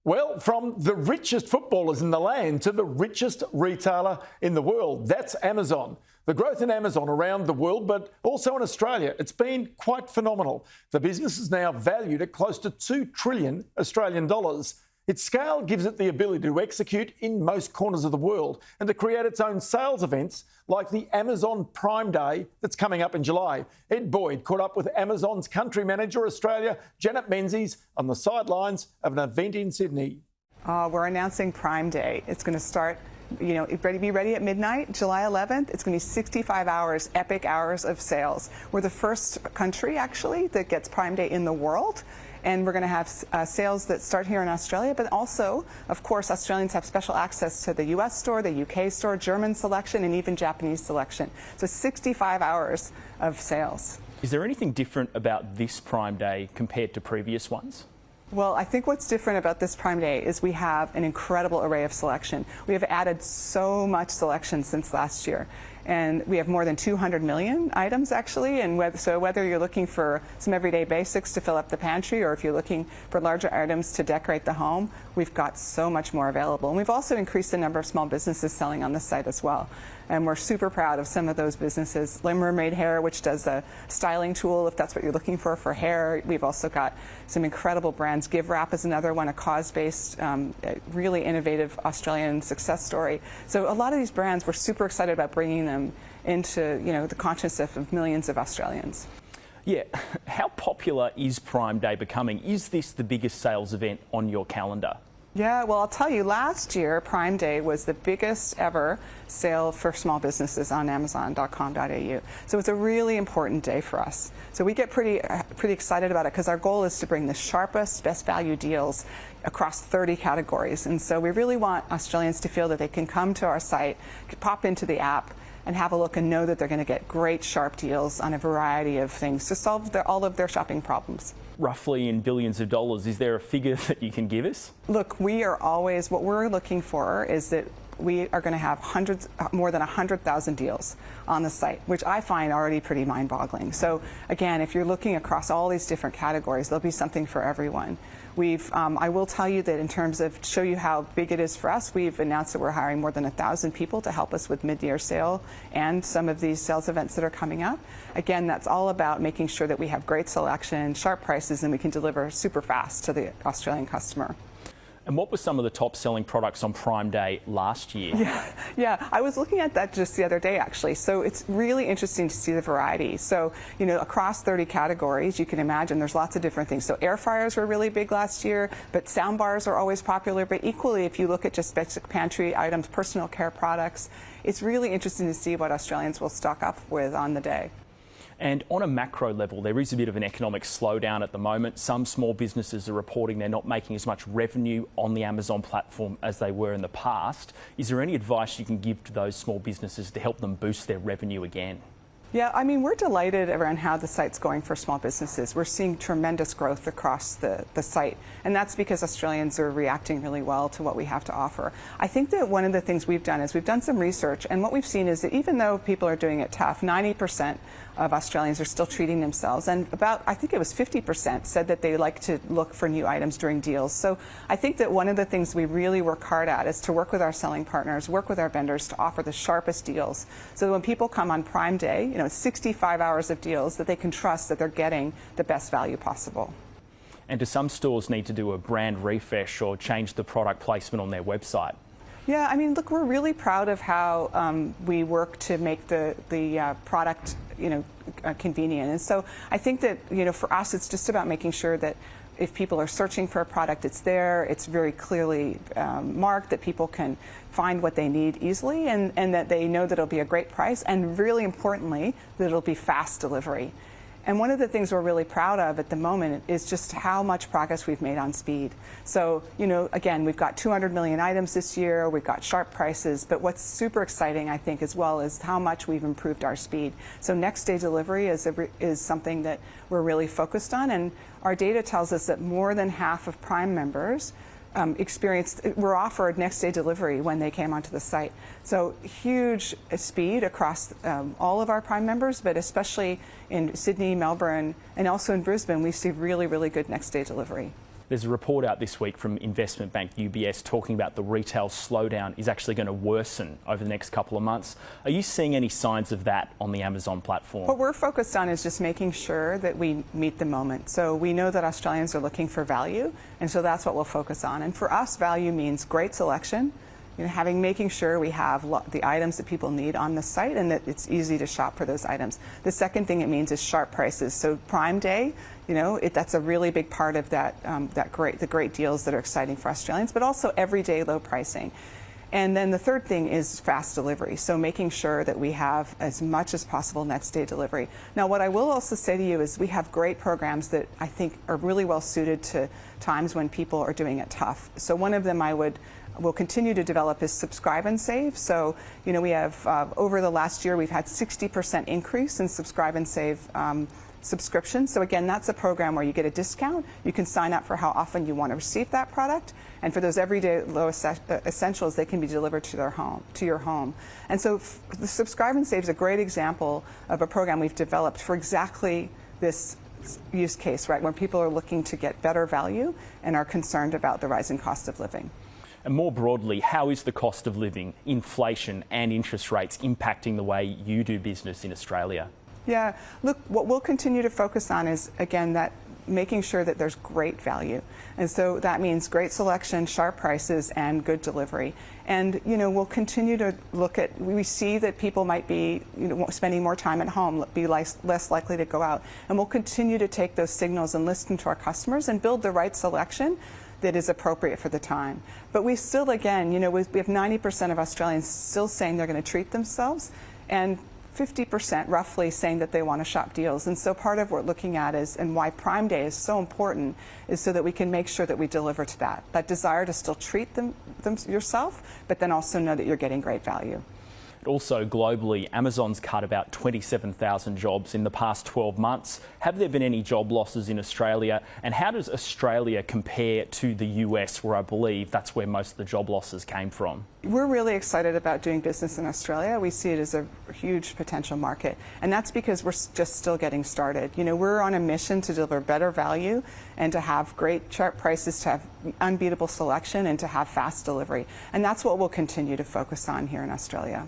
Well, from the richest footballers in the land to the richest retailer in the world, that's Amazon. The growth in Amazon around the world, but also in Australia, it's been quite phenomenal. The business is now valued at close to 2 trillion Australian dollars. Its scale gives it the ability to execute in most corners of the world and to create its own sales events like the Amazon Prime Day that's coming up in July. Ed Boyd caught up with Amazon's country manager Australia, Janet Menzies, on the sidelines of an event in Sydney. We're announcing Prime Day. It's going to start, be ready at midnight, July 11th. It's going to be 65 hours, epic hours of sales. We're the first country, actually, that gets Prime Day in the world. And we're going to have sales that start here in Australia, but also, of course, Australians have special access to the US store, the UK store, German selection, and even Japanese selection. So 65 hours of sales. Is there anything different about this Prime Day compared to previous ones? Well, I think what's different about this Prime Day is we have an incredible array of selection. We have added so much selection since last year. And we have more than 200 million items, actually. And so whether you're looking for some everyday basics to fill up the pantry or if you're looking for larger items to decorate the home, we've got so much more available. And we've also increased the number of small businesses selling on the site as well. And we're super proud of some of those businesses. Le Mermaid Hair, which does a styling tool, if that's what you're looking for hair. We've also got some incredible brands. Give Wrap is another one, a cause-based, really innovative Australian success story. So a lot of these brands, we're super excited about bringing them into the consciousness of millions of Australians. Yeah, how popular is Prime Day becoming? Is this the biggest sales event on your calendar? Yeah, well, I'll tell you, last year, Prime Day was the biggest ever sale for small businesses on Amazon.com.au. So it's a really important day for us. So we get pretty excited about it because our goal is to bring the sharpest, best value deals across 30 categories. And so we really want Australians to feel that they can come to our site, pop into the app, and have a look and know that they're going to get great sharp deals on a variety of things to solve all of their shopping problems. Roughly in billions of dollars, is there a figure that you can give us? Look, what we're looking for is that we are going to have more than 100,000 deals on the site, which I find already pretty mind-boggling. So again, if you're looking across all these different categories, there'll be something for everyone. I will tell you that in terms of show you how big it is for us, we've announced that we're hiring more than 1,000 people to help us with mid-year sale and some of these sales events that are coming up. Again, that's all about making sure that we have great selection, sharp prices, and we can deliver super fast to the Australian customer. And what were some of the top selling products on Prime Day last year? Yeah, I was looking at that just the other day, actually. So it's really interesting to see the variety. So, across 30 categories, you can imagine there's lots of different things. So air fryers were really big last year, but sound bars are always popular. But equally, if you look at just basic pantry items, personal care products, it's really interesting to see what Australians will stock up with on the day. And on a macro level, there is a bit of an economic slowdown at the moment. Some small businesses are reporting they're not making as much revenue on the Amazon platform as they were in the past. Is there any advice you can give to those small businesses to help them boost their revenue again? Yeah, we're delighted around how the site's going for small businesses. We're seeing tremendous growth across the site, and that's because Australians are reacting really well to what we have to offer. I think that one of the things we've done is we've done some research, and what we've seen is that even though people are doing it tough, 90% of Australians are still treating themselves, and I think it was 50% said that they like to look for new items during deals. So I think that one of the things we really work hard at is to work with our selling partners, work with our vendors to offer the sharpest deals, so that when people come on Prime Day, 65 hours of deals, that they can trust that they're getting the best value possible. And do some stores need to do a brand refresh or change the product placement on their website? Yeah, look, we're really proud of how we work to make the product, convenient. And so I think that, for us, it's just about making sure that if people are searching for a product, it's there, it's very clearly marked, that people can find what they need easily, and that they know that it'll be a great price, and really importantly, that it'll be fast delivery. And one of the things we're really proud of at the moment is just how much progress we've made on speed. So, again, we've got 200 million items this year, we've got sharp prices, but what's super exciting, I think, as well, is how much we've improved our speed. So next day delivery is something that we're really focused on, and our data tells us that more than half of Prime members were offered next day delivery when they came onto the site. So huge speed across all of our Prime members, but especially in Sydney, Melbourne, and also in Brisbane, we see really, really good next day delivery. There's a report out this week from investment bank UBS talking about the retail slowdown is actually going to worsen over the next couple of months. Are you seeing any signs of that on the Amazon platform? What we're focused on is just making sure that we meet the moment. So we know that Australians are looking for value, and so that's what we'll focus on. And for us, value means great selection, making sure we have the items that people need on the site and that it's easy to shop for those items. The second thing it means is sharp prices. So Prime Day, that's a really big part of that, the great deals that are exciting for Australians, but also everyday low pricing. And then the third thing is fast delivery. So making sure that we have as much as possible next day delivery. Now, what I will also say to you is we have great programs that I think are really well suited to times when people are doing it tough. So one of them we'll continue to develop is Subscribe and Save. So, we have, over the last year, we've had 60% increase in Subscribe and Save subscriptions. So again, that's a program where you get a discount. You can sign up for how often you want to receive that product. And for those everyday low essentials, they can be delivered to your home. And so the Subscribe and Save is a great example of a program we've developed for exactly this use case, right, when people are looking to get better value and are concerned about the rising cost of living. And more broadly, how is the cost of living, inflation and interest rates impacting the way you do business in Australia? Yeah, look, what we'll continue to focus on is, again, that making sure that there's great value. And so that means great selection, sharp prices, and good delivery. And, we'll continue to we see that people might be, spending more time at home, be less likely to go out. And we'll continue to take those signals and listen to our customers and build the right selection that is appropriate for the time. But we still, again, we have 90% of Australians still saying they're going to treat themselves, and 50% roughly saying that they want to shop deals. And so part of what we're looking at is, and why Prime Day is so important, is so that we can make sure that we deliver to that desire to still treat them yourself, but then also know that you're getting great value. Also globally, Amazon's cut about 27,000 jobs in the past 12 months. Have there been any job losses in Australia? And how does Australia compare to the US, where I believe that's where most of the job losses came from? We're really excited about doing business in Australia. We see it as a huge potential market. And that's because we're just still getting started. We're on a mission to deliver better value and to have great sharp prices, to have unbeatable selection, and to have fast delivery. And that's what we'll continue to focus on here in Australia.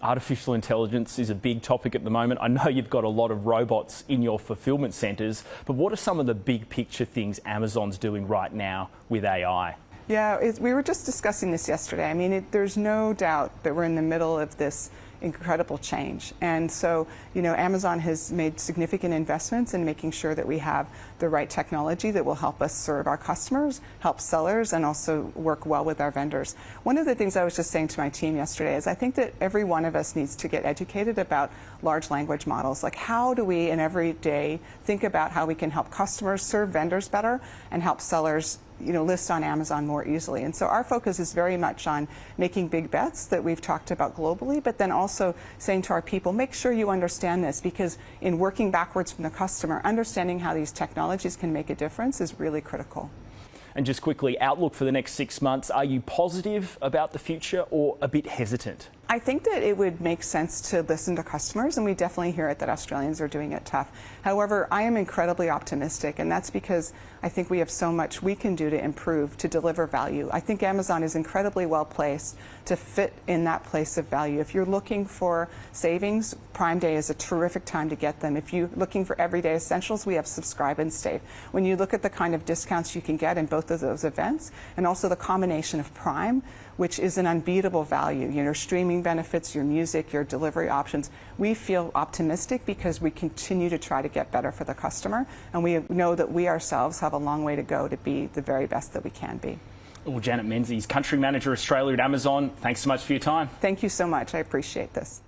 Artificial intelligence is a big topic at the moment. I know you've got a lot of robots in your fulfillment centres, but what are some of the big picture things Amazon's doing right now with AI? Yeah, we were just discussing this yesterday. I mean, there's no doubt that we're in the middle of this incredible change. And so, Amazon has made significant investments in making sure that we have the right technology that will help us serve our customers, help sellers, and also work well with our vendors. One of the things I was just saying to my team yesterday is I think that every one of us needs to get educated about large language models. Like, how do we in every day think about how we can help customers serve vendors better and help sellers list on Amazon more easily. And so our focus is very much on making big bets that we've talked about globally, but then also saying to our people, make sure you understand this, because in working backwards from the customer, understanding how these technologies can make a difference is really critical. And just quickly, outlook for the next 6 months. Are you positive about the future or a bit hesitant? I think that it would make sense to listen to customers, and we definitely hear it that Australians are doing it tough. However, I am incredibly optimistic, and that's because I think we have so much we can do to improve, to deliver value. I think Amazon is incredibly well placed to fit in that place of value. If you're looking for savings, Prime Day is a terrific time to get them. If you're looking for everyday essentials, we have Subscribe and Save. When you look at the kind of discounts you can get in both of those events, and also the combination of Prime, which is an unbeatable value, streaming benefits, your music, your delivery options, we feel optimistic because we continue to try to get better for the customer, and we know that we ourselves have a long way to go to be the very best that we can be. Well, Janet Menzies, Country Manager Australia at Amazon, thanks so much for your time. Thank you so much. I appreciate this.